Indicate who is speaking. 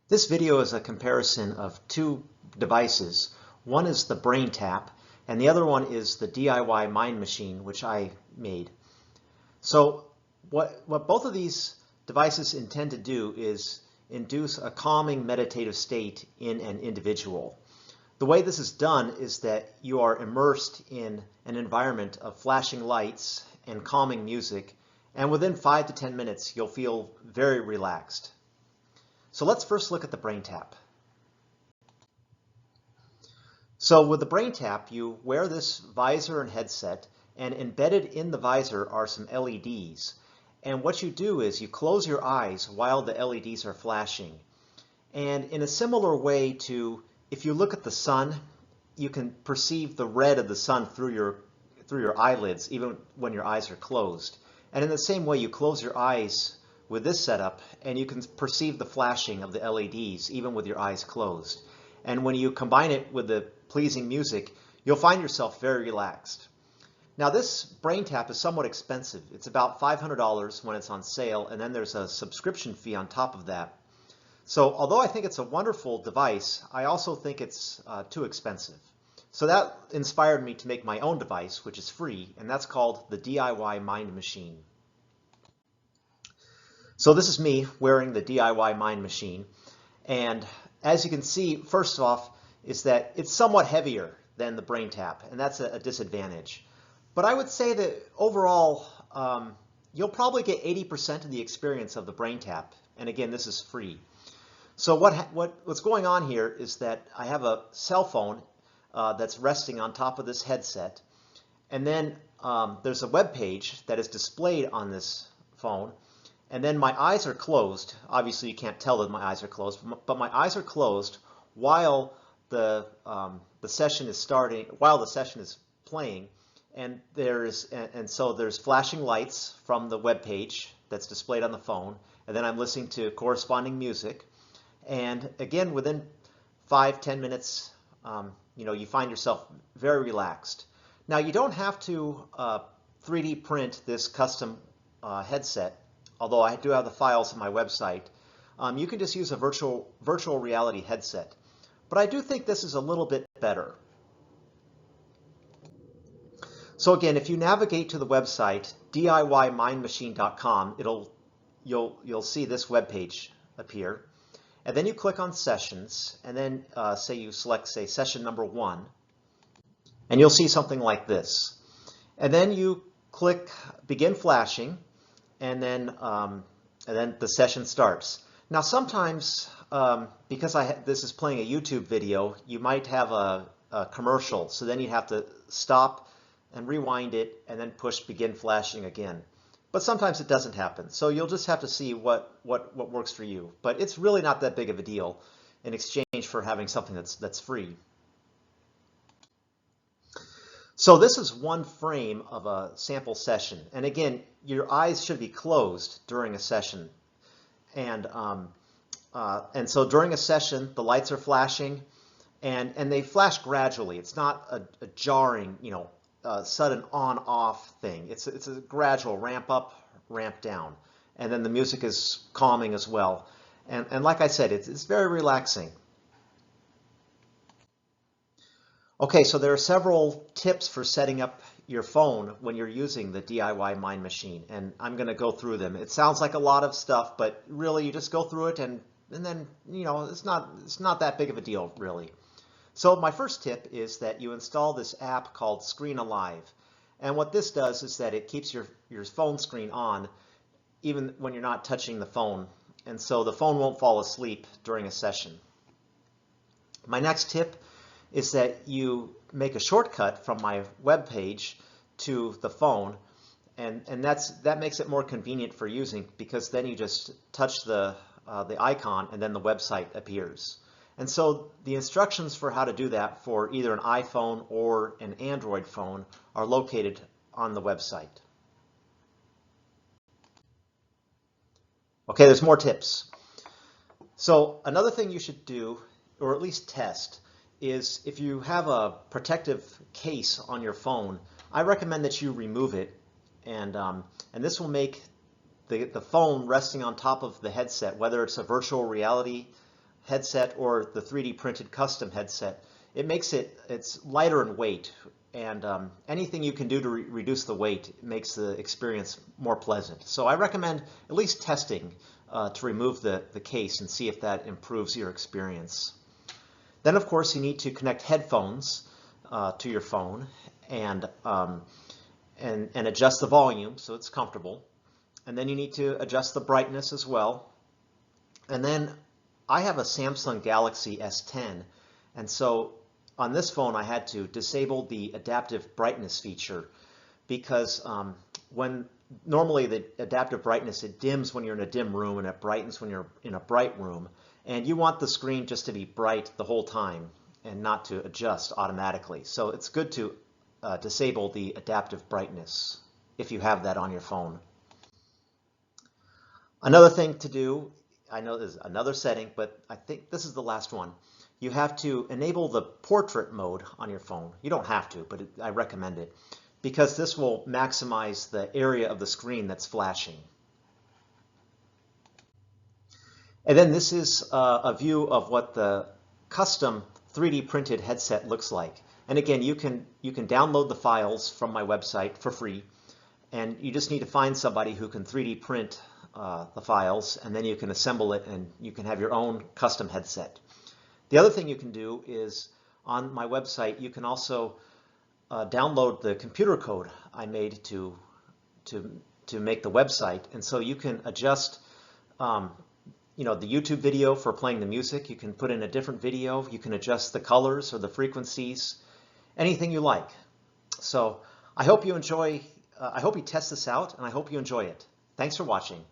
Speaker 1: This video is a comparison of two devices. One is the BrainTap, and the other one is the DIY Mind Machine, which I made. So what both of these devices intend to do is induce a calming meditative state in an individual. The way this is done is that you are immersed in an environment of flashing lights and calming music, and within 5 to 10 minutes you'll feel very relaxed. So let's first look at the BrainTap. So with the BrainTap, you wear this visor and headset, and embedded in the visor are some LEDs. And what you do is you close your eyes while the LEDs are flashing. And in a similar way to if you look at the sun, you can perceive the red of the sun through your eyelids, even when your eyes are closed. And in the same way, you close your eyes with this setup, and you can perceive the flashing of the LEDs even with your eyes closed. And when you combine it with the pleasing music, you'll find yourself very relaxed. Now this BrainTap is somewhat expensive. It's about $500 when it's on sale, and then there's a subscription fee on top of that. So although I think it's a wonderful device, I also think it's too expensive. So that inspired me to make my own device, which is free, and that's called the DIY Mind Machine. So this is me wearing the DIY Mind Machine, and as you can see, first off, is that it's somewhat heavier than the BrainTap, and that's a disadvantage. But I would say that overall, you'll probably get 80% of the experience of the BrainTap, and again, this is free. So what's going on here is that I have a cell phone that's resting on top of this headset, and then there's a web page that is displayed on this phone. And then my eyes are closed. Obviously, you can't tell that my eyes are closed, but my eyes are closed while the session is starting, while the session is playing. And so there's flashing lights from the web page that's displayed on the phone. And then I'm listening to corresponding music. And again, within 5-10 minutes, you find yourself very relaxed. Now, you don't have to 3D print this custom headset. Although I do have the files on my website. You can just use a virtual reality headset. But I do think this is a little bit better. So again, if you navigate to the website diymindmachine.com, you'll see this web page appear. And then you click on Sessions, and then say you select, say, session number 1, and you'll see something like this. And then you click Begin Flashing, and then the session starts. Now sometimes, because this is playing a YouTube video, you might have a commercial, so then you have to stop and rewind it and then push Begin Flashing again. But sometimes it doesn't happen, so you'll just have to see what works for you. But it's really not that big of a deal in exchange for having something that's free. So this is one frame of a sample session, and again, your eyes should be closed during a session, and so during a session, the lights are flashing, and they flash gradually. It's not a jarring, sudden on-off thing. It's a gradual ramp up, ramp down, and then the music is calming as well, and like I said, it's very relaxing. Okay, so there are several tips for setting up your phone when you're using the DIY Mind Machine, and I'm going to go through them. It sounds like a lot of stuff, but really you just go through it, and then it's not that big of a deal, really. So my first tip is that you install this app called Screen Alive, and what this does is that it keeps your phone screen on even when you're not touching the phone, and so the phone won't fall asleep during a session. My next tip is that you make a shortcut from my web page to the phone, and that makes it more convenient for using, because then you just touch the icon and then the website appears. And so the instructions for how to do that for either an iPhone or an Android phone are located on the website. Okay, there's more tips. So another thing you should do, or at least test, is if you have a protective case on your phone, I recommend that you remove it, and this will make the phone resting on top of the headset, whether it's a virtual reality headset or the 3D printed custom headset, it's lighter in weight, and anything you can do to reduce the weight makes the experience more pleasant. So I recommend at least testing to remove the case and see if that improves your experience. Then of course you need to connect headphones to your phone and adjust the volume so it's comfortable. And then you need to adjust the brightness as well. And then I have a Samsung Galaxy S10, and so on this phone I had to disable the adaptive brightness feature because when normally the adaptive brightness, it dims when you're in a dim room and it brightens when you're in a bright room, and you want the screen just to be bright the whole time and not to adjust automatically. So it's good to disable the adaptive brightness if you have that on your phone. Another thing to do, I know there's another setting, but I think this is the last one. You have to enable the portrait mode on your phone. You don't have to, but I recommend it because this will maximize the area of the screen that's flashing. And then this is a view of what the custom 3D printed headset looks like. And again, you can download the files from my website for free, and you just need to find somebody who can 3D print the files, and then you can assemble it and you can have your own custom headset. The other thing you can do is on my website you can also download the computer code I made to make the website, and so you can adjust the YouTube video for playing the music. You can put in a different video, you can adjust the colors or the frequencies, anything you like. So I hope you test this out, and I hope you enjoy it. Thanks for watching.